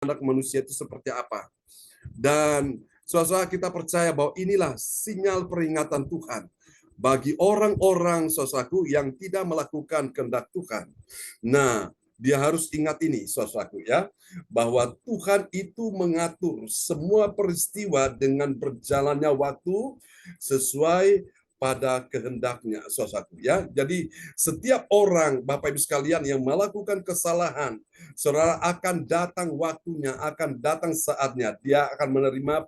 anak manusia itu seperti apa. Dan saudara kita percaya bahwa inilah sinyal peringatan Tuhan bagi orang-orang saudaraku yang tidak melakukan kehendak Tuhan. Nah, dia harus ingat ini saudaraku ya, bahwa Tuhan itu mengatur semua peristiwa dengan berjalannya waktu sesuai pada kehendaknya saudaraku ya. Jadi setiap orang Bapak Ibu sekalian yang melakukan kesalahan, saudara akan datang waktunya, akan datang saatnya dia akan menerima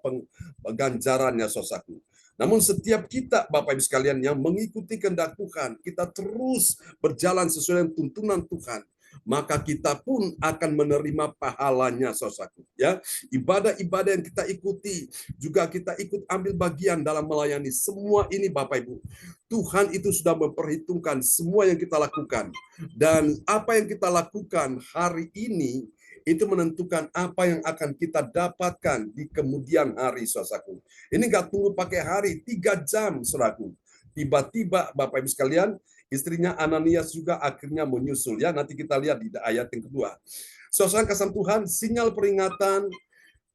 ganjarannya saudaraku. Namun setiap kita Bapak Ibu sekalian yang mengikuti kehendak Tuhan, kita terus berjalan sesuai dengan tuntunan Tuhan, maka kita pun akan menerima pahalanya saudaraku ya. Ibadah-ibadah yang kita ikuti juga kita ikut ambil bagian dalam melayani semua ini Bapak Ibu. Tuhan itu sudah memperhitungkan semua yang kita lakukan, dan apa yang kita lakukan hari ini itu menentukan apa yang akan kita dapatkan di kemudian hari saudaraku. Ini nggak tunggu pakai hari, 3 jam saudaraku. Tiba-tiba Bapak Ibu sekalian, istrinya Ananias juga akhirnya menyusul ya. Nanti kita lihat di ayat yang kedua. Saudara kasih Tuhan, sinyal peringatan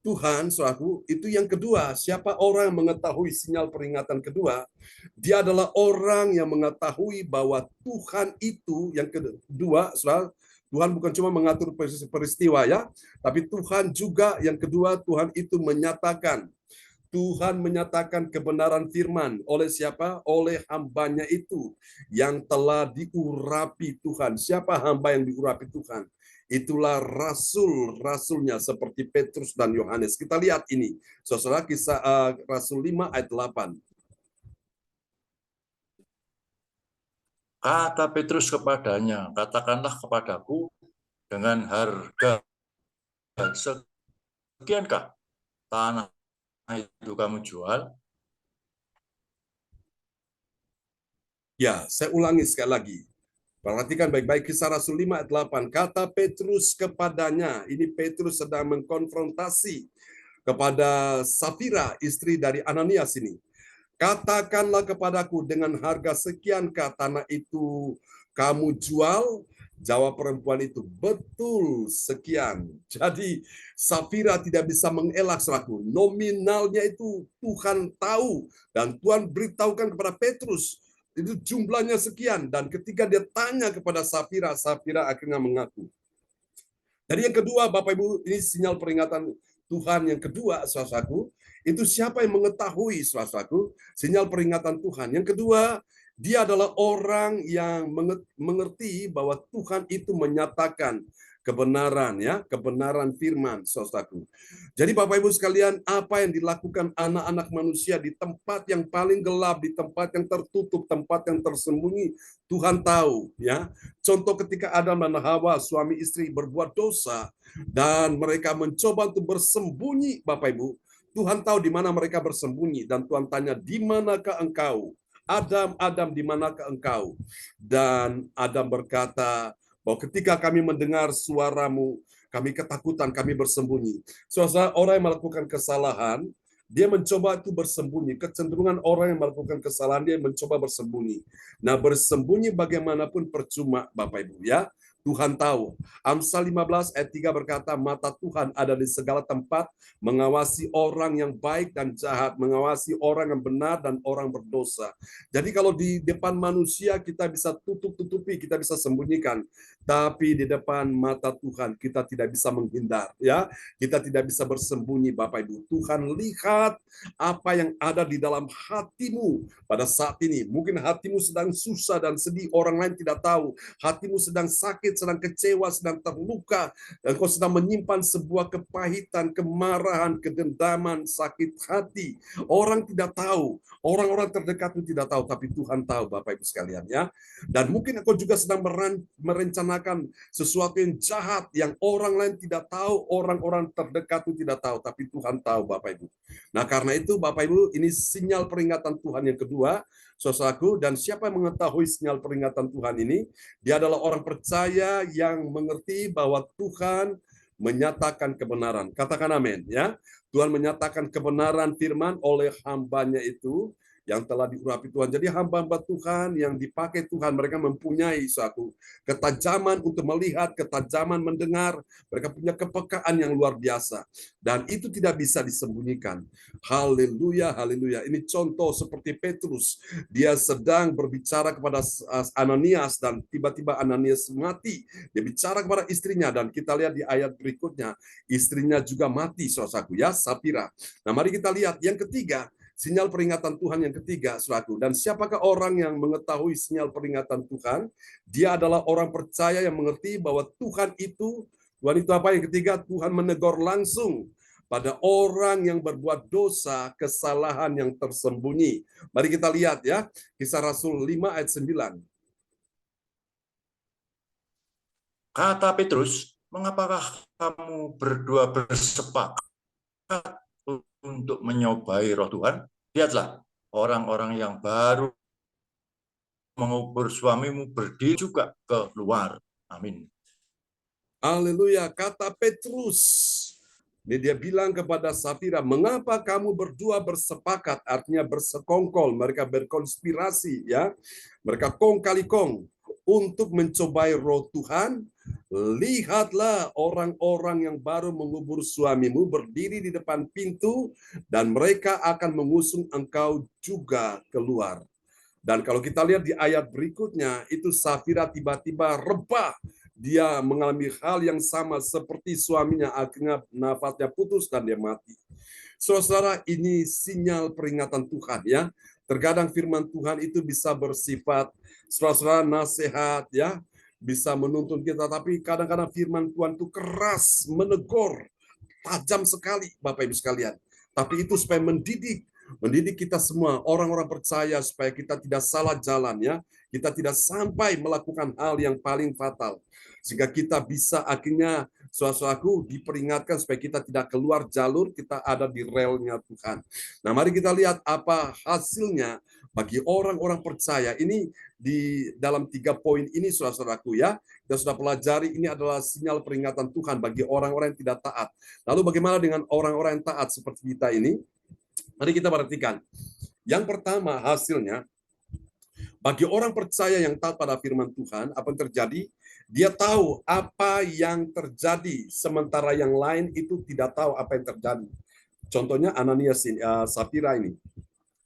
Tuhan, saudaraku, itu yang kedua. Siapa orang yang mengetahui sinyal peringatan kedua? Dia adalah orang yang mengetahui bahwa Tuhan itu, yang kedua, saudara, Tuhan bukan cuma mengatur peristiwa ya, tapi Tuhan juga yang kedua, Tuhan itu menyatakan. Tuhan menyatakan kebenaran firman oleh siapa? Oleh hambanya itu yang telah diurapi Tuhan. Siapa hamba yang diurapi Tuhan? Itulah rasul-rasulnya seperti Petrus dan Yohanes. Kita lihat ini. Saudara, kisah Rasul 5 ayat 8. Kata Petrus kepadanya, katakanlah kepadaku dengan harga sekiankah tanah itu kamu jual? Ya, saya ulangi sekali lagi. Perhatikan baik-baik kisah Rasul 5 ayat 8. Kata Petrus kepadanya, ini Petrus sedang mengkonfrontasi kepada Safira, istri dari Ananias ini. Katakanlah kepadaku dengan harga sekiankah tanah itu kamu jual? Jawab perempuan itu, betul sekian. Jadi Safira tidak bisa mengelak selaku. Nominalnya itu Tuhan tahu. Dan Tuhan beritahukan kepada Petrus, itu jumlahnya sekian. Dan ketika dia tanya kepada Safira, Safira akhirnya mengaku. Jadi yang kedua, Bapak Ibu, ini sinyal peringatan Tuhan yang kedua, saudaraku. Itu siapa yang mengetahui, saudaraku, sinyal peringatan Tuhan. Yang kedua, dia adalah orang yang mengerti bahwa Tuhan itu menyatakan kebenaran ya, kebenaran firman, saudaraku. Jadi Bapak Ibu sekalian, apa yang dilakukan anak-anak manusia di tempat yang paling gelap, di tempat yang tertutup, tempat yang tersembunyi, Tuhan tahu ya. Contoh ketika Adam dan Hawa, suami istri berbuat dosa dan mereka mencoba untuk bersembunyi, Bapak Ibu. Tuhan tahu di mana mereka bersembunyi dan Tuhan tanya, "Di manakah engkau? Adam, Adam, di manakah engkau?" Dan Adam berkata, bahwa ketika kami mendengar suaramu, kami ketakutan, kami bersembunyi. Saudara, orang yang melakukan kesalahan, dia mencoba itu bersembunyi. Kecenderungan orang yang melakukan kesalahan, dia mencoba bersembunyi. Nah, bersembunyi bagaimanapun percuma, Bapak Ibu ya. Tuhan tahu. Amsal 15 ayat 3 berkata, mata Tuhan ada di segala tempat, mengawasi orang yang baik dan jahat, mengawasi orang yang benar dan orang berdosa. Jadi kalau di depan manusia kita bisa tutup-tutupi, kita bisa sembunyikan. Tapi di depan mata Tuhan kita tidak bisa menghindar. Ya, kita tidak bisa bersembunyi, Bapak Ibu. Tuhan lihat apa yang ada di dalam hatimu pada saat ini. Mungkin hatimu sedang susah dan sedih, orang lain tidak tahu. Hatimu sedang sakit, sedang kecewa, sedang terluka, dan kau sedang menyimpan sebuah kepahitan, kemarahan, kedendaman, sakit hati. Orang tidak tahu, orang-orang terdekatmu tidak tahu, tapi Tuhan tahu, Bapak Ibu sekalian ya. Dan mungkin engkau juga sedang merencanakan sesuatu yang jahat yang orang lain tidak tahu, orang-orang terdekatmu tidak tahu, tapi Tuhan tahu, Bapak Ibu. Nah, karena itu Bapak Ibu, ini sinyal peringatan Tuhan yang kedua, saudaraku. Dan siapa yang mengetahui sinyal peringatan Tuhan ini? Dia adalah orang percaya yang mengerti bahwa Tuhan menyatakan kebenaran. Katakan amin ya. Tuhan menyatakan kebenaran firman oleh hambanya itu yang telah diurapi Tuhan. Jadi hamba-hamba Tuhan yang dipakai Tuhan, mereka mempunyai suatu ketajaman untuk melihat, ketajaman mendengar, mereka punya kepekaan yang luar biasa. Dan itu tidak bisa disembunyikan. Haleluya, haleluya. Ini contoh seperti Petrus. Dia sedang berbicara kepada Ananias dan tiba-tiba Ananias mati. Dia bicara kepada istrinya dan kita lihat di ayat berikutnya, istrinya juga mati, saudaraku ya, Sapira. Nah, mari kita lihat yang ketiga, sinyal peringatan Tuhan yang ketiga, saudaraku. Dan siapakah orang yang mengetahui sinyal peringatan Tuhan? Dia adalah orang percaya yang mengerti bahwa Tuhan itu apa yang ketiga? Tuhan menegur langsung pada orang yang berbuat dosa, kesalahan yang tersembunyi. Mari kita lihat ya, Kisah Rasul 5 ayat 9. Kata Petrus, mengapakah kamu berdua bersepakat untuk menyobai roh Tuhan? Lihatlah, orang-orang yang baru mengubur suamimu berdiri juga keluar. Amin. Haleluya, kata Petrus. Ini dia bilang kepada Sapira, mengapa kamu berdua bersepakat, artinya bersekongkol, mereka berkonspirasi ya. Mereka kong kali kong untuk mencobai roh Tuhan. Lihatlah orang-orang yang baru mengubur suamimu berdiri di depan pintu dan mereka akan mengusung engkau juga keluar. Dan kalau kita lihat di ayat berikutnya, itu Safira tiba-tiba rebah. Dia mengalami hal yang sama seperti suaminya, akhirnya nafasnya putus dan dia mati. Saudara-saudara, ini sinyal peringatan Tuhan ya. Terkadang firman Tuhan itu bisa bersifat saudara-saudara nasihat ya, bisa menuntun kita, tapi kadang-kadang firman Tuhan itu keras, menegur, tajam sekali Bapak Ibu sekalian. Tapi itu supaya mendidik kita semua, orang-orang percaya supaya kita tidak salah jalan ya. Kita tidak sampai melakukan hal yang paling fatal. Sehingga kita bisa akhirnya suatu diperingatkan supaya kita tidak keluar jalur, kita ada di relnya Tuhan. Nah, mari kita lihat apa hasilnya bagi orang-orang percaya. Ini di dalam 3 poin ini saudaraku ya. Kita sudah pelajari ini adalah sinyal peringatan Tuhan bagi orang-orang yang tidak taat. Lalu bagaimana dengan orang-orang yang taat seperti kita ini? Mari kita perhatikan. Yang pertama hasilnya, bagi orang percaya yang taat pada firman Tuhan, apa yang terjadi? Dia tahu apa yang terjadi, sementara yang lain itu tidak tahu apa yang terjadi. Contohnya Ananias Safira ini.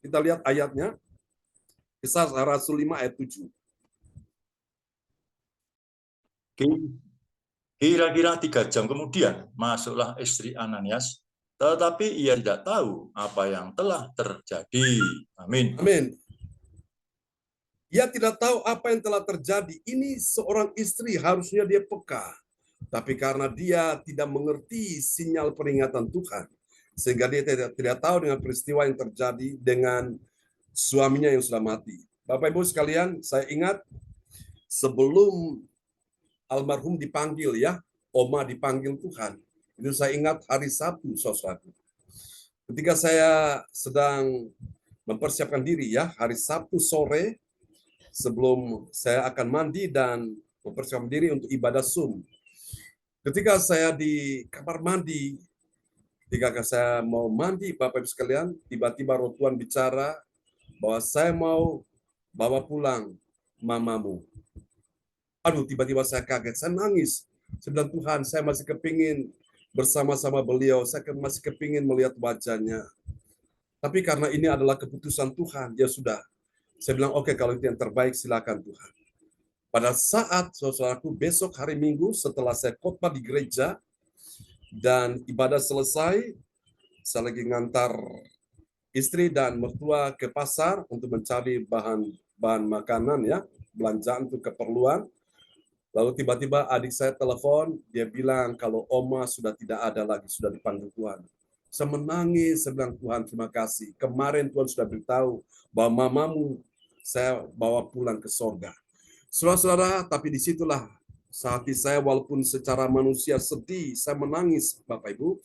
Kita lihat ayatnya, Kisah Rasul 5 ayat 7. Kira-kira 3 jam kemudian masuklah istri Ananias, tetapi ia tidak tahu apa yang telah terjadi. Amin. Amin. Ia tidak tahu apa yang telah terjadi. Ini seorang istri harusnya dia peka. Tapi karena dia tidak mengerti sinyal peringatan Tuhan, sehingga dia tidak tahu dengan peristiwa yang terjadi dengan suaminya yang sudah mati. Bapak Ibu sekalian, saya ingat sebelum almarhum dipanggil ya, Oma dipanggil Tuhan. Itu saya ingat hari Sabtu, saudaraku. Ketika saya sedang mempersiapkan diri ya, hari Sabtu sore, sebelum saya akan mandi dan mempersiapkan diri untuk ibadah Zoom. Ketika saya di kamar mandi, ketika saya mau mandi, Bapak Ibu sekalian, tiba-tiba roh Tuhan bicara bahwa saya mau bawa pulang mamamu. Aduh, tiba-tiba saya kaget, saya nangis. Saya bilang, Tuhan, saya masih kepingin bersama-sama beliau, saya masih kepingin melihat wajahnya. Tapi karena ini adalah keputusan Tuhan, ya sudah. Saya bilang, oke, kalau itu yang terbaik, silakan Tuhan. Pada saat, saudaraku, besok hari Minggu, setelah saya khotbah di gereja, dan ibadah selesai, saya lagi ngantar istri dan mertua ke pasar untuk mencari bahan makanan ya, belanjaan untuk keperluan. Lalu tiba-tiba adik saya telepon, dia bilang kalau Oma sudah tidak ada lagi, sudah dipanggil Tuhan. Saya menangis, saya bilang Tuhan terima kasih. Kemarin Tuhan sudah beritahu bahwa mamamu saya bawa pulang ke sorga. Saudara-saudara, tapi disitulah hati saya walaupun secara manusia sedih, saya menangis Bapak Ibu.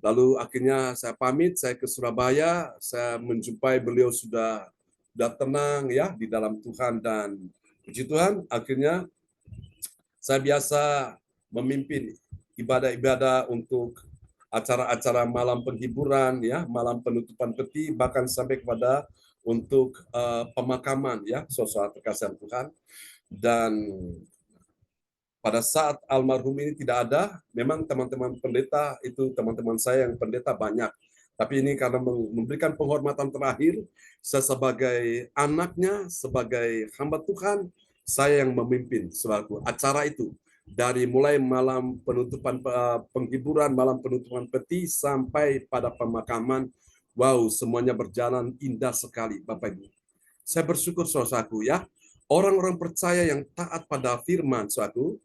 Lalu akhirnya saya pamit, saya ke Surabaya, saya menjumpai beliau sudah tenang ya di dalam Tuhan dan puji Tuhan, akhirnya saya biasa memimpin ibadah-ibadah untuk acara-acara malam penghiburan ya, malam penutupan peti, bahkan sampai kepada untuk pemakaman ya, saudara terkasih Tuhan. Dan pada saat almarhum ini tidak ada, memang teman-teman pendeta itu teman-teman saya yang pendeta banyak. Tapi ini karena memberikan penghormatan terakhir, saya sebagai anaknya, sebagai hamba Tuhan, saya yang memimpin selaku acara itu. Dari mulai malam penutupan penghiburan, malam penutupan peti, sampai pada pemakaman. Wow, semuanya berjalan indah sekali, Bapak Ibu. Saya bersyukur saudaraku ya, orang-orang percaya yang taat pada firman saudaraku,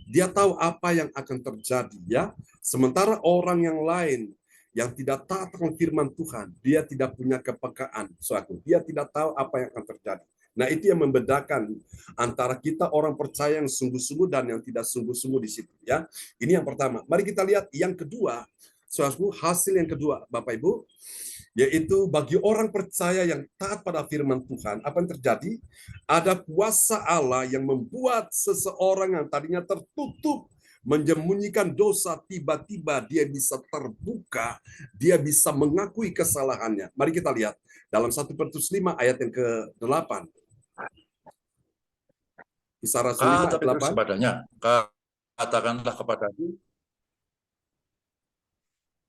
dia tahu apa yang akan terjadi ya. Sementara orang yang lain yang tidak taat akan firman Tuhan, dia tidak punya kepekaan suatu. Dia tidak tahu apa yang akan terjadi. Nah, itu yang membedakan antara kita orang percaya yang sungguh-sungguh dan yang tidak sungguh-sungguh di situ ya. Ini yang pertama. Mari kita lihat yang kedua. Saudaraku, hasil yang kedua, Bapak Ibu, yaitu bagi orang percaya yang taat pada firman Tuhan, apa yang terjadi? Ada kuasa Allah yang membuat seseorang yang tadinya tertutup, menyembunyikan dosa, tiba-tiba dia bisa terbuka, dia bisa mengakui kesalahannya. Mari kita lihat dalam 1 Petrus 5 ayat yang ke-8. Kisah Rasul 5 Kata ayat Petrus 8. kepadanya, katakanlah kepadaku,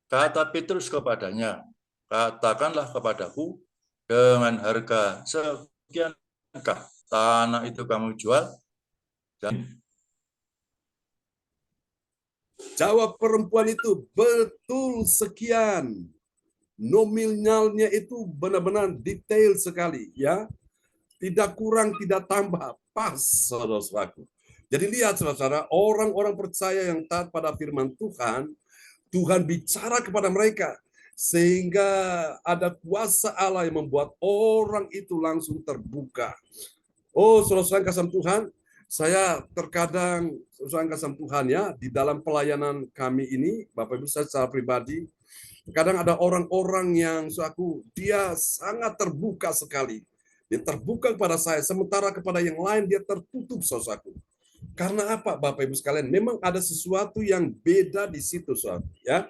kata Petrus kepadanya, katakanlah kepadaku, dengan harga sekiankah tanah itu kamu jual? Dan Jawab perempuan itu, betul sekian. Nominalnya itu benar-benar detail sekali ya. Tidak kurang, tidak tambah, pas saudara-saudaraku. Jadi lihat saudara-saudara, orang-orang percaya yang taat pada firman Tuhan, Tuhan bicara kepada mereka sehingga ada kuasa Allah yang membuat orang itu langsung terbuka. Oh, saudara-saudara kasih Tuhan, saya terkadang saudara kasih Tuhan ya, di dalam pelayanan kami ini, Bapak Ibu saya secara pribadi, kadang ada orang-orang yang dia sangat terbuka sekali. Dia terbuka kepada saya, sementara kepada yang lain dia tertutup, saudaraku. Karena apa, Bapak Ibu sekalian? Memang ada sesuatu yang beda di situ, saudara. Ya.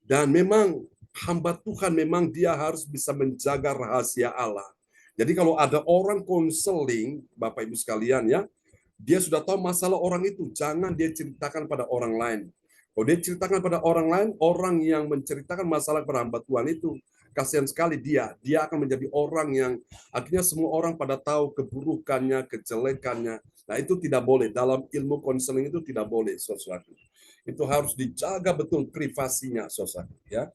Dan memang hamba Tuhan memang dia harus bisa menjaga rahasia Allah. Jadi kalau ada orang konseling, Bapak Ibu sekalian ya, dia sudah tahu masalah orang itu, jangan dia ceritakan pada orang lain. Kalau dia ceritakan pada orang lain, orang yang menceritakan masalah kepada hamba Tuhan itu, kasihan sekali dia akan menjadi orang yang akhirnya semua orang pada tahu keburukannya, kejelekannya. Nah, itu tidak boleh. Dalam ilmu konseling itu tidak boleh, saudara. Itu harus dijaga betul privasinya, saudara. Ya,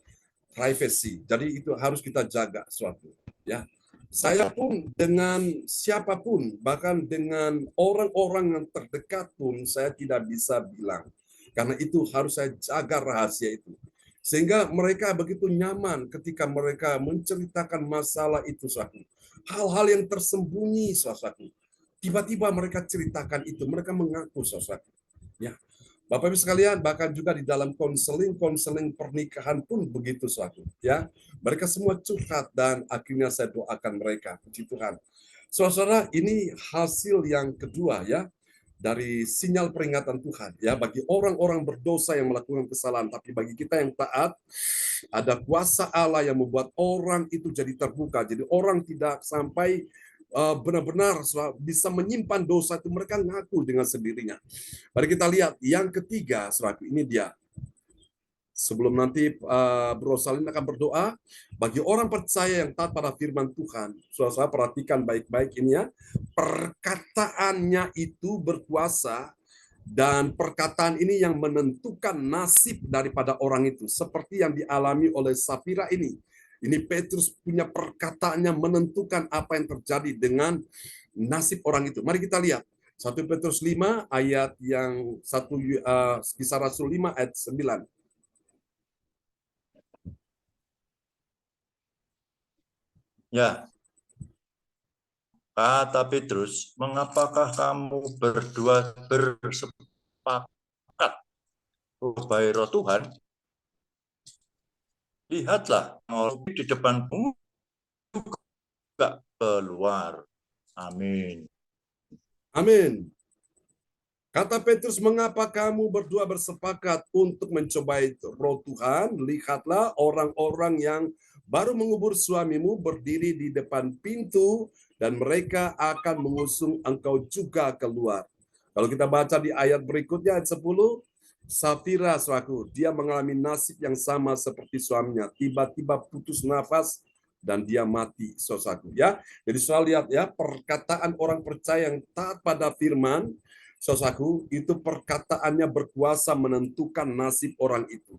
privacy. Jadi itu harus kita jaga, suatu. Ya, saya pun dengan siapapun, bahkan dengan orang-orang yang terdekat pun saya tidak bisa bilang. Karena itu harus saya jaga rahasia itu. Sehingga mereka begitu nyaman ketika mereka menceritakan masalah itu, saudaraku. Hal-hal yang tersembunyi, saudaraku. Tiba-tiba mereka ceritakan itu, mereka mengaku, saudaraku. Ya, Bapak Ibu sekalian, bahkan juga di dalam konseling pernikahan pun begitu suatu, ya. Mereka semua curhat dan akhirnya saya doakan mereka, puji Tuhan. Saudara, ini hasil yang kedua ya dari sinyal peringatan Tuhan ya bagi orang-orang berdosa yang melakukan kesalahan, tapi bagi kita yang taat ada kuasa Allah yang membuat orang itu jadi terbuka. Jadi orang tidak sampai benar-benar bisa menyimpan dosa itu, mereka ngaku dengan sendirinya. Mari kita lihat yang ketiga, saudaraku, ini dia. Sebelum nanti Bro Salim akan berdoa, bagi orang percaya yang taat pada firman Tuhan, saudara perhatikan baik-baik ini ya, perkataannya itu berkuasa, dan perkataan ini yang menentukan nasib daripada orang itu, seperti yang dialami oleh Safira ini. Ini Petrus punya perkataannya menentukan apa yang terjadi dengan nasib orang itu. Mari kita lihat. 1 Petrus 5 ayat yang Kisah Rasul 5 ayat 9. ya, kata Petrus, mengapakah kamu berdua bersepakat, wahai roh Tuhan? Lihatlah, orang di depanmu juga keluar. Amin. Amin. Kata Petrus, mengapa kamu berdua bersepakat untuk mencobai roh Tuhan? Lihatlah orang-orang yang baru mengubur suamimu berdiri di depan pintu, dan mereka akan mengusung engkau juga keluar. Kalau kita baca di ayat berikutnya, ayat 10, Safira, saudaraku, dia mengalami nasib yang sama seperti suaminya. Tiba-tiba putus nafas dan dia mati, saudaraku. Ya, jadi soal lihat ya, perkataan orang percaya yang taat pada firman, saudaraku, itu perkataannya berkuasa menentukan nasib orang itu.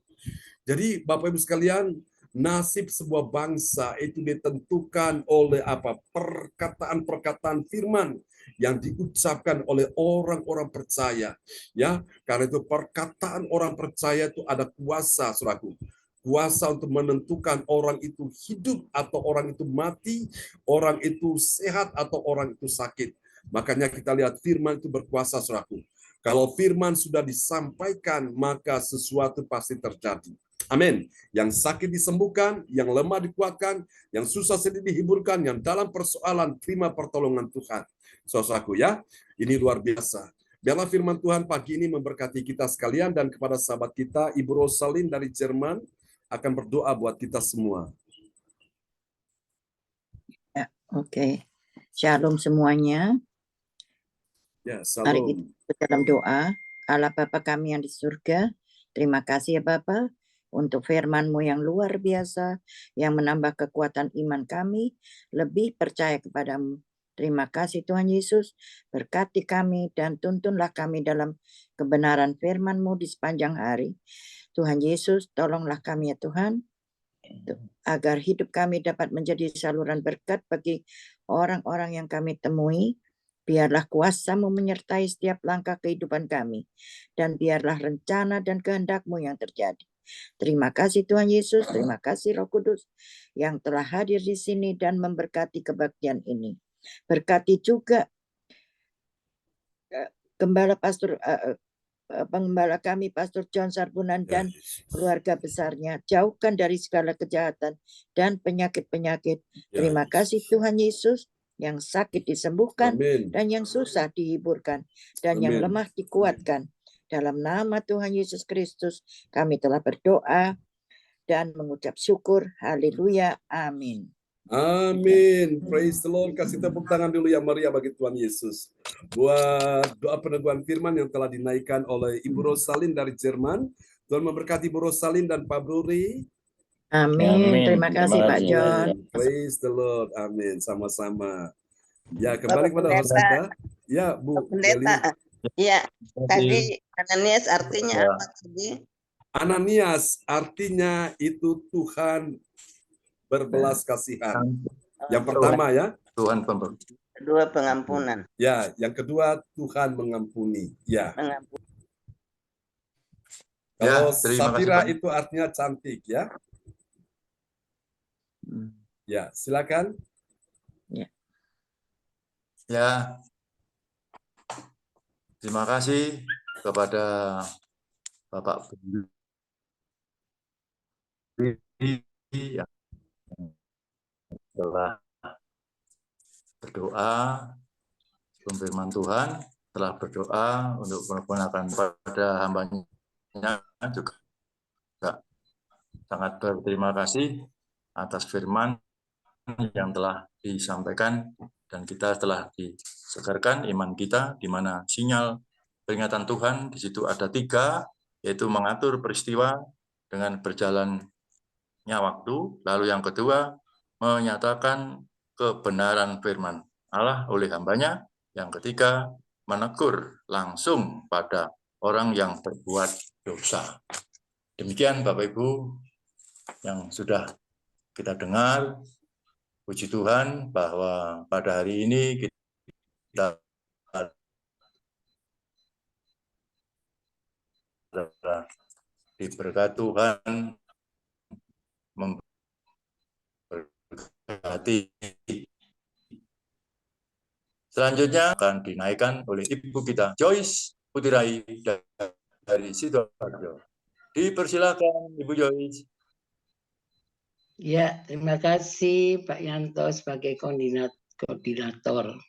Jadi Bapak Ibu sekalian, nasib sebuah bangsa itu ditentukan oleh apa? Perkataan-perkataan firman yang diucapkan oleh orang-orang percaya. Ya, karena itu perkataan orang percaya itu ada kuasa, saudaraku. Kuasa untuk menentukan orang itu hidup atau orang itu mati, orang itu sehat atau orang itu sakit. Makanya kita lihat firman itu berkuasa, saudaraku. Kalau firman sudah disampaikan, maka sesuatu pasti terjadi. Amin. Yang sakit disembuhkan, yang lemah dikuatkan, yang susah sedih dihiburkan, yang dalam persoalan terima pertolongan Tuhan. Saudaraku ya, ini luar biasa. Biarlah firman Tuhan pagi ini memberkati kita sekalian, dan kepada sahabat kita, Ibu Rosalin dari Jerman, akan berdoa buat kita semua. Ya, oke. Shalom semuanya. Ya, Mari salam. kita dalam doa. Allah Bapa kami yang di surga, terima kasih ya Bapa untuk firman-Mu yang luar biasa, yang menambah kekuatan iman kami, lebih percaya kepadamu. Terima kasih Tuhan Yesus, berkati kami dan tuntunlah kami dalam kebenaran firman-Mu di sepanjang hari. Tuhan Yesus, tolonglah kami ya Tuhan, agar hidup kami dapat menjadi saluran berkat bagi orang-orang yang kami temui. Biarlah kuasa-Mu menyertai setiap langkah kehidupan kami, dan biarlah rencana dan kehendak-Mu yang terjadi. Terima kasih Tuhan Yesus, terima kasih Roh Kudus yang telah hadir di sini dan memberkati kebaktian ini. Berkati juga Pengembala kami Pastor John Sarbunan dan keluarga besarnya. Jauhkan dari segala kejahatan dan penyakit-penyakit. Terima kasih Tuhan Yesus, yang sakit disembuhkan, Amin. dan yang susah dihiburkan, dan yang Amin. lemah dikuatkan. Dalam nama Tuhan Yesus Kristus kami telah berdoa dan mengucap syukur. Haleluya. Amin. Amin. Praise the Lord. Kasih tepuk tangan dulu yang meriah bagi Tuhan Yesus. Buat doa peneguhan firman yang telah dinaikkan oleh Ibu Rosalin dari Jerman. Tuhan memberkati Ibu Rosalin dan Pak Bruri. Amin. Terima kasih Pak John. Praise the Lord. Amin. Sama-sama. Ya, kembali kepada host Pendeta. kita. Ya, Bu Deli. Pendeta, iya, tadi Ananias artinya apa tadi? Ananias artinya itu Tuhan berbelas kasihan. Yang pertama ya. Tuhan pemberi. Kedua pengampunan. Ya, yang kedua Tuhan mengampuni. Ya. Mengampuni. Kalau Ya, terima kasih, Safira Pak. itu artinya cantik ya. Ya, silakan. Ya, terima kasih kepada Bapak Budi yang telah berdoa, firman Tuhan, telah berdoa untuk memperkenalkan pada hambanya juga sangat berterima kasih atas firman yang telah disampaikan, dan kita telah disegarkan iman kita, di mana sinyal peringatan Tuhan di situ ada 3, yaitu mengatur peristiwa dengan berjalannya waktu. Lalu yang kedua, menyatakan kebenaran firman Allah oleh hambanya. Yang ketiga, menegur langsung pada orang yang berbuat dosa. Demikian Bapak Ibu yang sudah kita dengar. Puji Tuhan bahwa pada hari ini kita diberkati Tuhan, memberkati. Selanjutnya akan dinaikkan oleh Ibu kita, Joyce Putirai dari Sidoarjo. Dipersilakan Ibu Joyce. Ya, terima kasih Pak Yanto sebagai koordinator.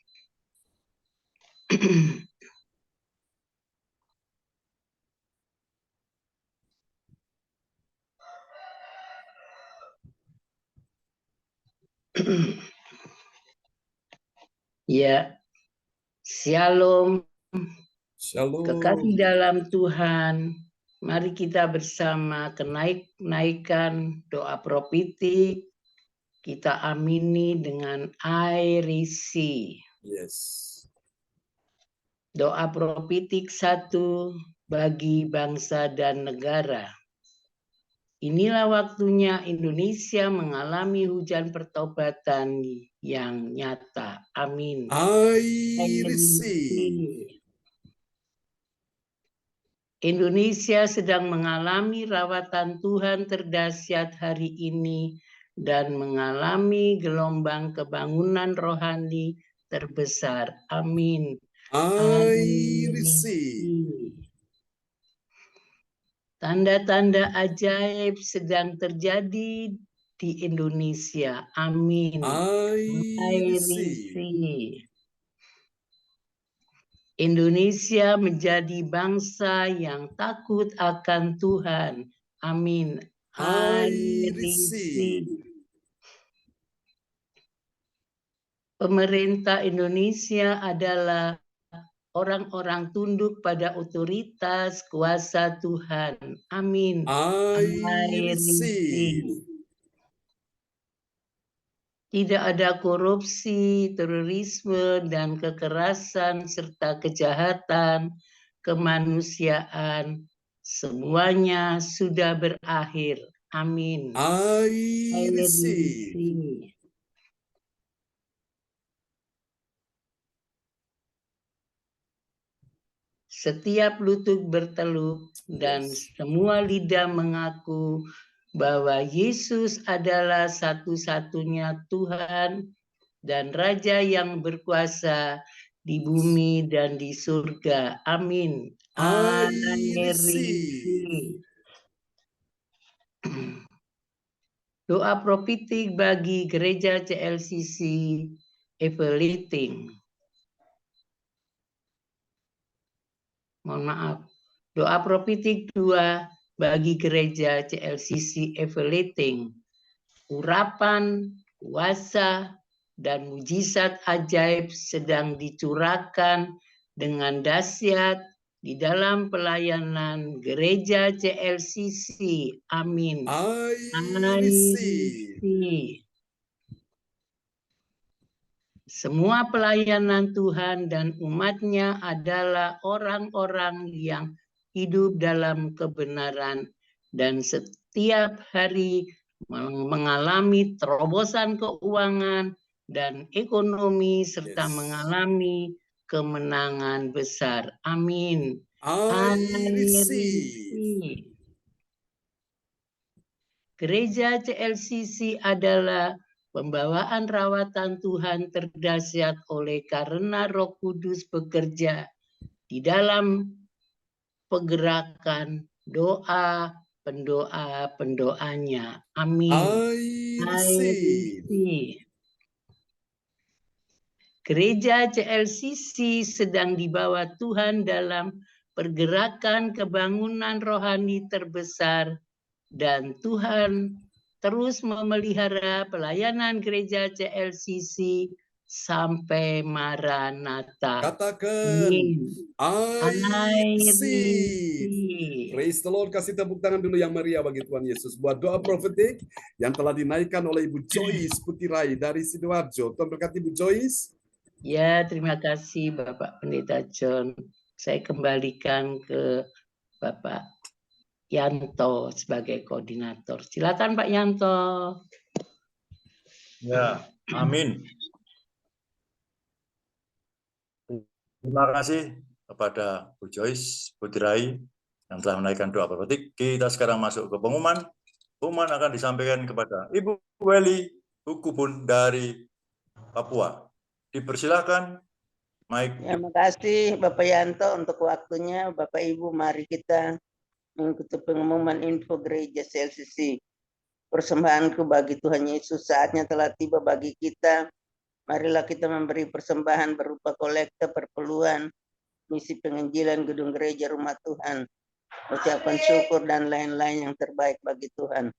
Ya, Shalom. Shalom. Kekasih dalam Tuhan, mari kita bersama naikkan doa prophetik. Kita amini dengan I receive. Yes. Doa prophetik 1 bagi bangsa dan negara. Inilah waktunya Indonesia mengalami hujan pertobatan yang nyata. Amin. I receive. Indonesia sedang mengalami rawatan Tuhan terdahsyat hari ini dan mengalami gelombang kebangunan rohani terbesar. Amin. I receive. Tanda-tanda ajaib sedang terjadi di Indonesia. Amin. I receive. Indonesia menjadi bangsa yang takut akan Tuhan. Amin. I receive. Pemerintah Indonesia adalah orang-orang tunduk pada otoritas kuasa Tuhan. Amin. I receive. Tidak ada korupsi, terorisme, dan kekerasan, serta kejahatan kemanusiaan. Semuanya sudah berakhir. Amin. I receive. Setiap lutut berteluk dan semua lidah mengaku bahwa Yesus adalah satu-satunya Tuhan dan Raja yang berkuasa di bumi dan di surga. Amin. I receive. Doa prophetik bagi gereja CLCC Everything. Mohon maaf. Doa prophetik 2 bagi gereja CLCC Everything. Urapan, kuasa, dan mujizat ajaib sedang dicurahkan dengan dahsyat di dalam pelayanan gereja CLCC. Amin. I receive. Semua pelayanan Tuhan dan umatnya adalah orang-orang yang hidup dalam kebenaran dan setiap hari mengalami terobosan keuangan dan ekonomi serta mengalami kemenangan besar. Amin. I receive. Gereja CLCC adalah pembawaan rawatan Tuhan terdahsyat oleh karena Roh Kudus bekerja di dalam pergerakan doa pendoa-pendoanya. Amin. I receive. Gereja CLCC sedang dibawa Tuhan dalam pergerakan kebangunan rohani terbesar dan Tuhan terus memelihara pelayanan gereja CLCC sampai Maranatha. Katakan, I receive. Praise the Lord. Kasih tepuk tangan dulu yang meriah bagi Tuhan Yesus. Buat doa profetik yang telah dinaikkan oleh Ibu Joyce Putirai dari Sidoarjo. Tuhan berkati Ibu Joyce. Ya, terima kasih Bapak Pendeta John. Saya kembalikan ke Bapak Yanto sebagai koordinator. Silakan Pak Yanto. Ya, amin. Terima kasih kepada Bu Joyce Putirai yang telah menaikkan doa prophetik. Kita sekarang masuk ke pengumuman. Pengumuman akan disampaikan kepada Ibu Weli Hukubun dari Papua. Dipersilakan, Mike. Terima kasih Bapak Yanto untuk waktunya. Bapak Ibu, mari kita mengikuti pengumuman info gereja CLCC. Persembahanku bagi Tuhan Yesus, saatnya telah tiba bagi kita. Marilah kita memberi persembahan berupa kolekte perpuluhan, misi penginjilan gedung gereja rumah Tuhan, ucapan syukur dan lain-lain yang terbaik bagi Tuhan.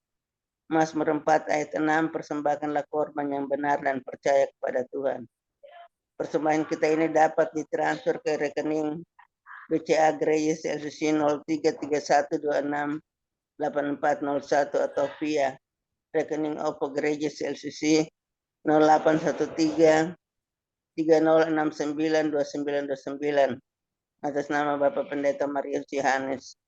Mazmur 4 ayat 6, persembahkanlah korban yang benar dan percaya kepada Tuhan. Persembahan kita ini dapat ditransfer ke rekening BCA Gereja CLCC 0331268401 atau via rekening OPO Gereja CLCC 0813-30692929 atas nama Bapak Pendeta Marius Yohanes.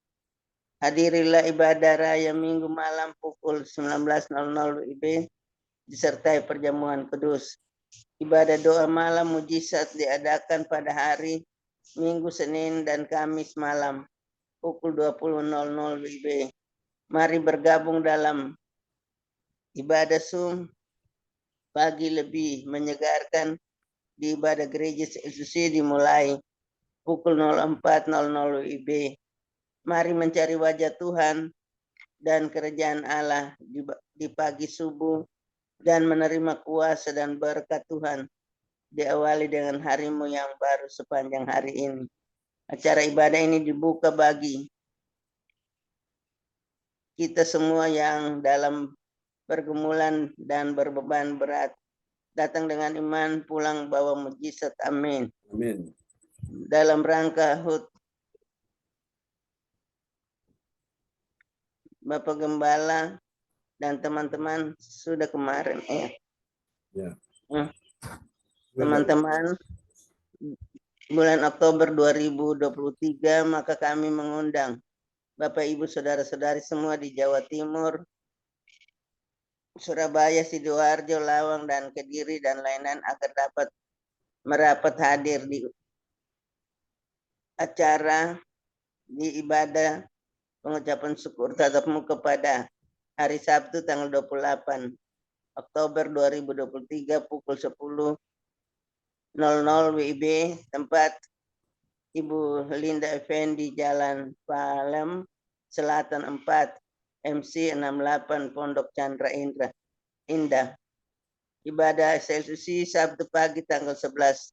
Hadirilah ibadah raya Minggu malam pukul 19.00 WIB disertai perjamuan kudus. Ibadah doa malam mujizat diadakan pada hari Minggu, Senin, dan Kamis malam pukul 20.00 WIB. Mari bergabung dalam ibadah Zoom pagi lebih menyegarkan di ibadah gereja CLCC dimulai pukul 04.00 WIB. Mari mencari wajah Tuhan dan kerajaan Allah di pagi subuh dan menerima kuasa dan berkat Tuhan. Diawali dengan harimu yang baru sepanjang hari ini. Acara ibadah ini dibuka bagi kita semua yang dalam pergumulan dan berbeban berat. Datang dengan iman, pulang bawa mujizat. Amin. Amin. Dalam rangka HUT Bapak Gembala dan teman-teman sudah kemarin ya. Teman-teman, bulan Oktober 2023 maka kami mengundang Bapak Ibu saudara-saudari semua di Jawa Timur, Surabaya, Sidoarjo, Lawang, dan Kediri dan lain-lain agar dapat merapat hadir di acara di ibadah pengucapan syukur tatap muka pada hari Sabtu tanggal 28 Oktober 2023 pukul 10.00 WIB, tempat Ibu Linda Effendi, Jalan Palem Selatan 4, MC 68, Pondok Chandra Indah. Ibadah CLCC Sabtu pagi tanggal 11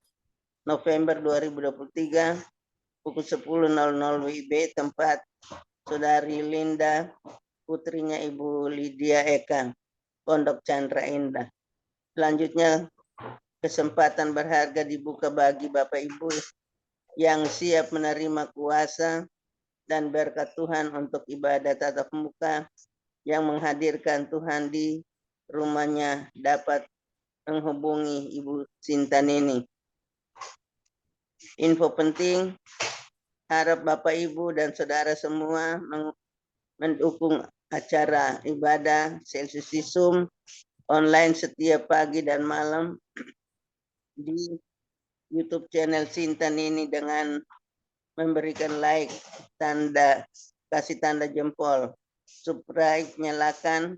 November 2023 pukul 10.00 WIB, tempat Saudari Linda, putrinya Ibu Lydia Eka, Pondok Chandra Indah. Selanjutnya, kesempatan berharga dibuka bagi Bapak Ibu yang siap menerima kuasa dan berkat Tuhan untuk ibadah tatap muka yang menghadirkan Tuhan di rumahnya dapat menghubungi Ibu Sintanini. Info penting, harap Bapak Ibu dan saudara semua mendukung acara ibadah CLCC Zoom online setiap pagi dan malam di YouTube channel Sintanini dengan memberikan like, kasih tanda jempol, subscribe, nyalakan,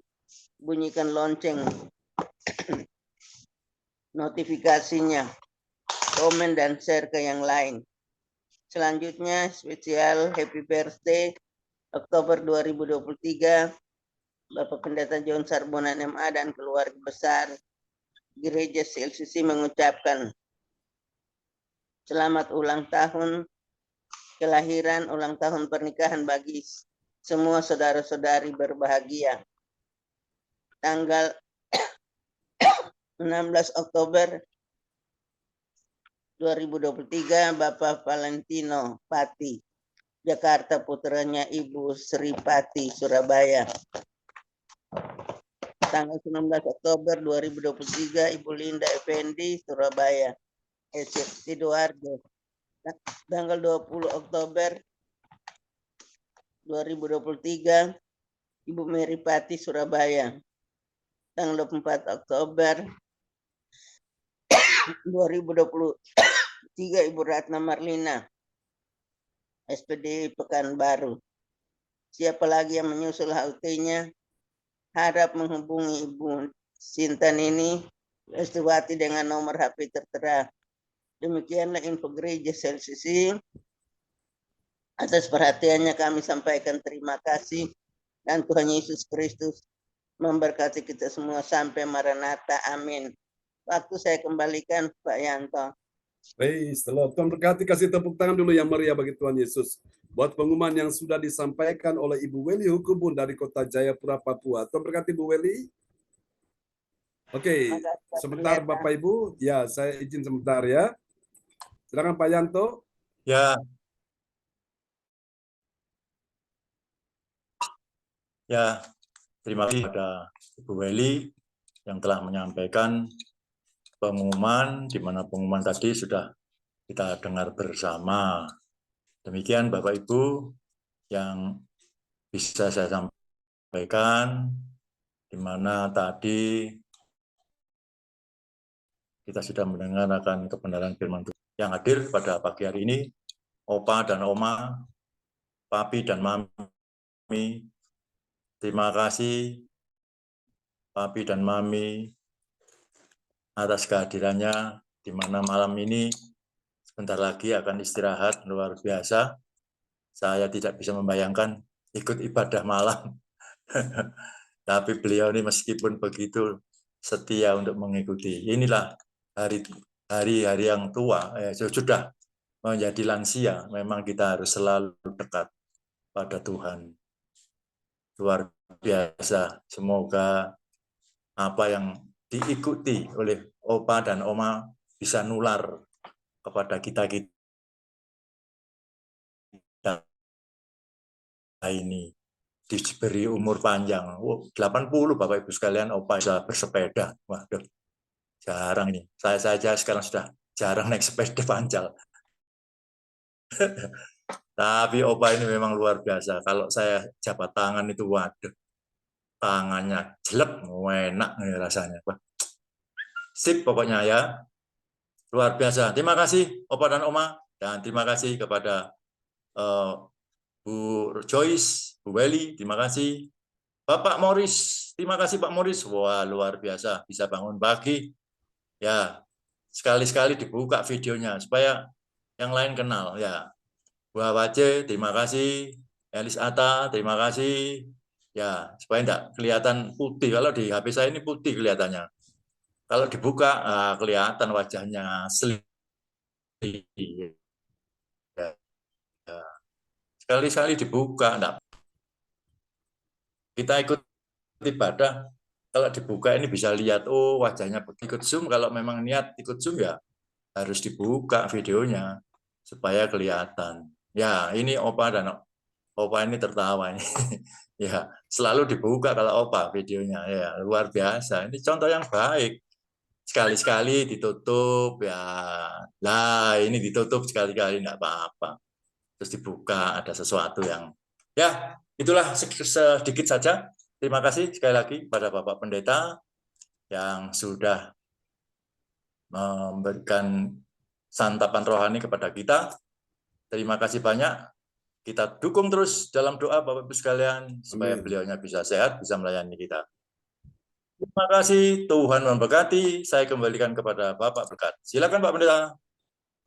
bunyikan lonceng notifikasinya, komen dan share ke yang lain. Selanjutnya spesial Happy Birthday Oktober 2023 Bapak Pendeta John Sarbonan MA dan keluarga besar Gereja CLCC mengucapkan selamat ulang tahun kelahiran, ulang tahun pernikahan bagi semua saudara-saudari berbahagia. Tanggal 16 Oktober 2023 Bapak Valentino Pati, Jakarta, putranya Ibu Sri Pati, Surabaya. Tanggal 19 Oktober 2023 Ibu Linda Effendi, Surabaya, Sidoarjo. Tanggal 20 Oktober 2023 Ibu Mary Pati, Surabaya. Tanggal 24 Oktober 2023 Ibu Ratna Marlina, SPD Pekanbaru. Siapa lagi yang menyusul HUT-nya, harap menghubungi Ibu Sintanini Lestiwati dengan nomor HP tertera. Demikianlah info gereja CLCC. Atas perhatiannya kami sampaikan terima kasih dan Tuhan Yesus Kristus memberkati kita semua sampai Maranatha. Amin. Waktu saya kembalikan Pak Yanto. Praise the Lord. Tuhan berkati, kasih tepuk tangan dulu yang meriah bagi Tuhan Yesus. buat pengumuman yang sudah disampaikan oleh Ibu Weli Hukubun dari Kota Jayapura, Papua. Tuhan berkati Ibu Weli. Oke, sebentar Bapak Ibu. Ya, saya izin sebentar ya. Silakan Pak Yanto. Ya, terima kasih kepada Ibu Weli yang telah menyampaikan pengumuman, di mana pengumuman tadi sudah kita dengar bersama. Demikian Bapak Ibu yang bisa saya sampaikan, di mana tadi kita sudah mendengarkan kebenaran firman Tuhan. Yang hadir pada pagi hari ini, Opa dan Oma, Papi dan Mami, terima kasih Papi dan Mami atas kehadirannya, di mana malam ini sebentar lagi akan istirahat luar biasa. Saya tidak bisa membayangkan ikut ibadah malam. Tapi beliau ini meskipun begitu setia untuk mengikuti. Inilah hari-hari yang tua, sudah menjadi lansia. Memang kita harus selalu dekat pada Tuhan. Luar biasa. Semoga apa yang diikuti oleh Opa dan Oma bisa nular kepada kita ini. Diberi umur panjang. 80 Bapak Ibu sekalian, Opa bisa bersepeda. Waduh, jarang ini. Saya saja sekarang sudah jarang naik sepeda panjang. Tapi Opa ini memang luar biasa. Kalau saya jabat tangan itu, waduh, tangannya jelek, enak rasanya. Wah, sip pokoknya ya. Luar biasa. Terima kasih Opa dan Oma. Dan terima kasih kepada Bu Joyce, Bu Weli, terima kasih. Bapak Morris, terima kasih Pak Morris. Wah, luar biasa, bisa bangun pagi. Ya, sekali-sekali dibuka videonya, supaya yang lain kenal. Ya, Bu Awace, terima kasih. Elis Atta, terima kasih. Ya, supaya tidak kelihatan putih. Kalau di HP saya ini putih kelihatannya. Kalau dibuka, kelihatan wajahnya asli. Ya. Sekali-sekali dibuka, enggak. Kita ikut ibadah, kalau dibuka ini bisa lihat, oh wajahnya ikut Zoom. Kalau memang niat ikut Zoom ya harus dibuka videonya supaya kelihatan. Ya, ini Opa dan Opa ini tertawa ini. Ya, selalu dibuka kalau Opa videonya. Ya, luar biasa. Ini contoh yang baik. Sekali-sekali ditutup ya. Lah, ini ditutup sekali-kali enggak apa-apa. Terus dibuka, ada sesuatu yang ya, itulah sedikit saja. Terima kasih sekali lagi pada Bapak Pendeta yang sudah memberikan santapan rohani kepada kita. Terima kasih banyak. Kita dukung terus dalam doa Bapak Ibu sekalian supaya beliaunya bisa sehat, bisa melayani kita. Terima kasih, Tuhan memberkati. Saya kembalikan kepada Bapak berkat. Silakan Pak Pendeta.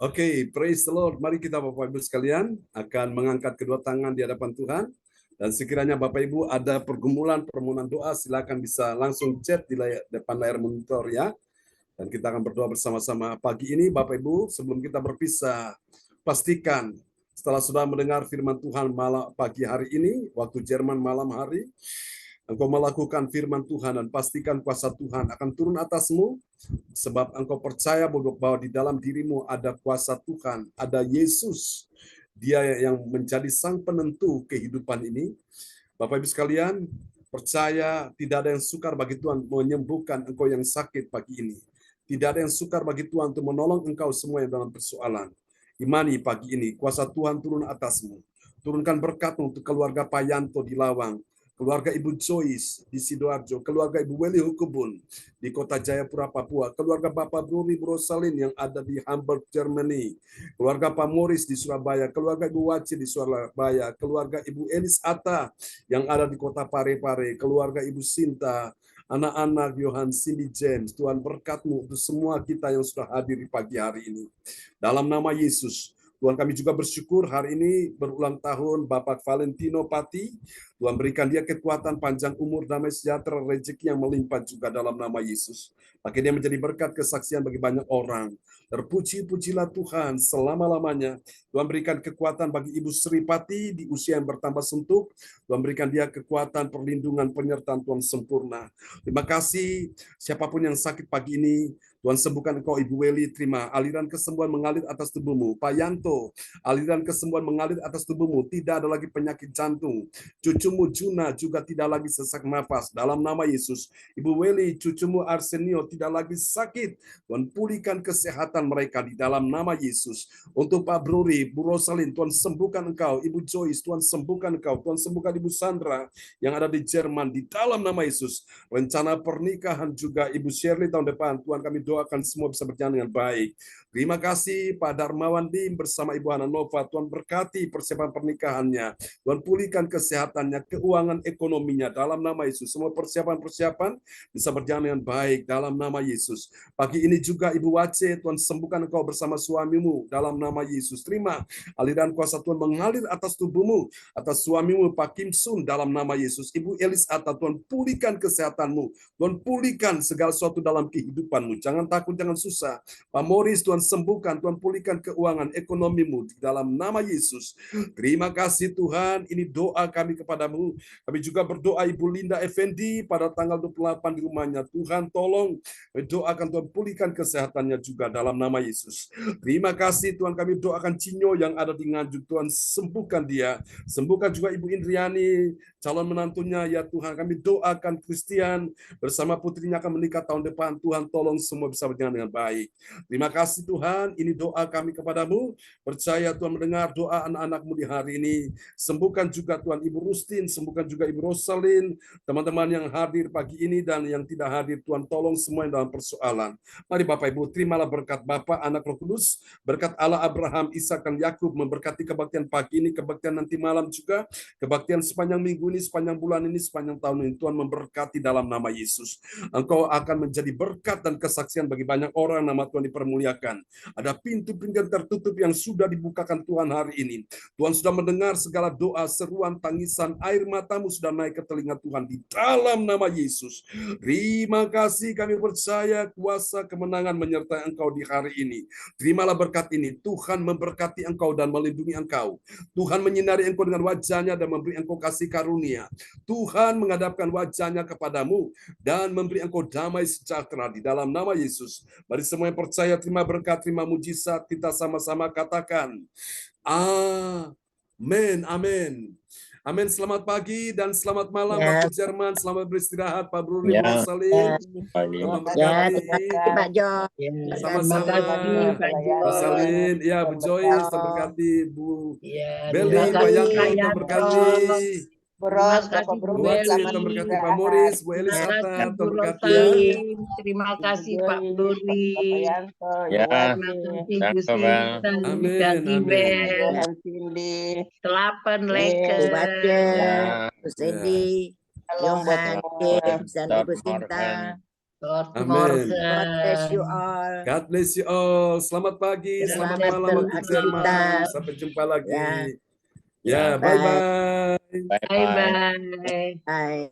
Oke, praise the Lord. Mari kita Bapak Ibu sekalian akan mengangkat kedua tangan di hadapan Tuhan. Dan sekiranya Bapak Ibu ada pergumulan doa, silakan bisa langsung chat di depan layar monitor ya. Dan kita akan berdoa bersama-sama pagi ini. Bapak Ibu, sebelum kita berpisah, pastikan setelah sudah mendengar firman Tuhan pagi hari ini, waktu Jerman malam hari, engkau melakukan firman Tuhan dan pastikan kuasa Tuhan akan turun atasmu, sebab engkau percaya bahwa di dalam dirimu ada kuasa Tuhan, ada Yesus, Dia yang menjadi sang penentu kehidupan ini. Bapak Ibu sekalian, percaya tidak ada yang sukar bagi Tuhan menyembuhkan engkau yang sakit pagi ini. Tidak ada yang sukar bagi Tuhan untuk menolong engkau semua yang dalam persoalan. Imani pagi ini, kuasa Tuhan turun atasmu. Turunkan berkat untuk keluarga Pak Yanto di Lawang, keluarga Ibu Joyce di Sidoarjo, keluarga Ibu Weli Hukubun di Kota Jayapura, Papua, keluarga Bapak Bruni Brosalin yang ada di Hamburg, Germany, keluarga Pak Morris di Surabaya, keluarga Ibu Waci di Surabaya, keluarga Ibu Elis Atta yang ada di Kota Parepare, keluarga Ibu Sinta, anak-anak Johan Cindy James. Tuhan berkat-Mu untuk semua kita yang sudah hadir di pagi hari ini. Dalam nama Yesus, Tuhan kami juga bersyukur hari ini berulang tahun Bapak Valentino Pati. Tuhan berikan dia kekuatan, panjang umur, damai sejahtera, rezeki yang melimpah juga dalam nama Yesus. Bagi dia menjadi berkat kesaksian bagi banyak orang. Terpuji-pujilah Tuhan selama-lamanya. Tuhan berikan kekuatan bagi Ibu Sri Pati di usia yang bertambah sentuh. Tuhan berikan dia kekuatan, perlindungan, penyertaan Tuhan sempurna. Terima kasih siapapun yang sakit pagi ini. Tuhan sembuhkan engkau Ibu Weli, terima aliran kesembuhan mengalir atas tubuhmu. Pak Yanto, aliran kesembuhan mengalir atas tubuhmu. Tidak ada lagi penyakit jantung. Cucumu Juna juga tidak lagi sesak nafas. Dalam nama Yesus. Ibu Weli, cucumu Arsenio tidak lagi sakit. Tuhan pulihkan kesehatan mereka di dalam nama Yesus. Untuk Pak Bruri, Bu Rosalin, Tuhan sembuhkan engkau. Ibu Joyce, Tuhan sembuhkan engkau. Tuhan sembuhkan Ibu Sandra yang ada di Jerman di dalam nama Yesus. Rencana pernikahan juga Ibu Shirley tahun depan. Tuhan kami doakan semua bisa berjalan dengan baik. Terima kasih Pak Darmawan Dim bersama Ibu Hana Nova. Tuhan berkati persiapan pernikahannya. Tuhan pulihkan kesehatannya, keuangan ekonominya dalam nama Yesus. Semua persiapan-persiapan bisa berjalan dengan baik dalam nama Yesus. Pagi ini juga Ibu Wace, Tuhan sembuhkan engkau bersama suamimu dalam nama Yesus. Terima aliran kuasa Tuhan mengalir atas tubuhmu, atas suamimu Pak Kim Sun dalam nama Yesus. Ibu Elis Atta, Tuhan pulihkan kesehatanmu. Tuhan pulihkan segala sesuatu dalam kehidupanmu. Jangan takut, jangan susah. Pak Morris, Tuhan sembuhkan, Tuhan pulihkan keuangan ekonomimu di dalam nama Yesus. Terima kasih Tuhan, ini doa kami kepadamu. Kami juga berdoa Ibu Linda Effendi pada tanggal 28 di rumahnya. Tuhan tolong, kami doakan Tuhan pulihkan kesehatannya juga dalam nama Yesus. Terima kasih Tuhan, kami doakan Cinyo yang ada di Nganjuk. Tuhan sembuhkan dia. Sembuhkan juga Ibu Indriani, calon menantunya ya Tuhan. Kami doakan Christian bersama putrinya akan menikah tahun depan. Tuhan tolong semua bisa berjalan dengan baik. Terima kasih Tuhan, ini doa kami kepadamu. Percaya Tuhan mendengar doa anak-anakmu di hari ini. Sembuhkan juga Tuhan Ibu Rustin, sembuhkan juga Ibu Rosalin, teman-teman yang hadir pagi ini dan yang tidak hadir. Tuhan tolong semua yang dalam persoalan. Mari Bapak Ibu, terimalah berkat Bapa, Anak, Roh Kudus, berkat Allah Abraham, Ishak dan Yakub memberkati kebaktian pagi ini, kebaktian nanti malam juga, kebaktian sepanjang minggu ini, sepanjang bulan ini, sepanjang tahun ini. Tuhan memberkati dalam nama Yesus. Engkau akan menjadi berkat dan kesaksian bagi banyak orang, nama Tuhan dipermuliakan. Ada pintu-pintu tertutup yang sudah dibukakan Tuhan hari ini. Tuhan sudah mendengar segala doa, seruan, tangisan, air matamu sudah naik ke telinga Tuhan di dalam nama Yesus. Terima kasih, kami percaya kuasa kemenangan menyertai engkau di hari ini. Terimalah berkat ini. Tuhan memberkati engkau dan melindungi engkau. Tuhan menyinari engkau dengan wajahnya dan memberi engkau kasih karunia. Tuhan menghadapkan wajahnya kepadamu dan memberi engkau damai sejahtera di dalam nama Yesus. Mari semua yang percaya terima berkat, terima mujizat, kita sama-sama katakan amin, amin. Amin. Selamat pagi dan selamat malam waktu Jerman. Selamat beristirahat Pak Bruri, Bu Rosalin. Ya, terima kasih Pak Jo. Sama-sama. Terima kasih Pak Jo. Rosalin, ya Bu Joyce, terberkati Bu Beli, terima Pak kasih, Yanto, Pak Yanto. terberkati. Beros, Terima kasih, Bapak Bu Bu Bro, Wace, Beli. terberkati Pak Morris, Bu Elis Terima Atta, kasih Bu terberkati. Rosalin. Terima kasih Pak Bruri. Bapak Yanto, Ya. Terima kasih Bu Sinta, Amin, Dagi amin. Bel, Johan Cindy, Telapan Bu Leken. Bace, Ya. Bu Cindy, Shalom buat Johan, semua. James, dan Ibu Sinta. God Amin. God bless you Morgan. all. God bless you all. Selamat pagi, selamat Selamat malam waktu Jerman. beraktivitas. Sampai jumpa lagi. Ya. Ya, Bye. bye-bye. Bye-bye. Bye-bye. Bye.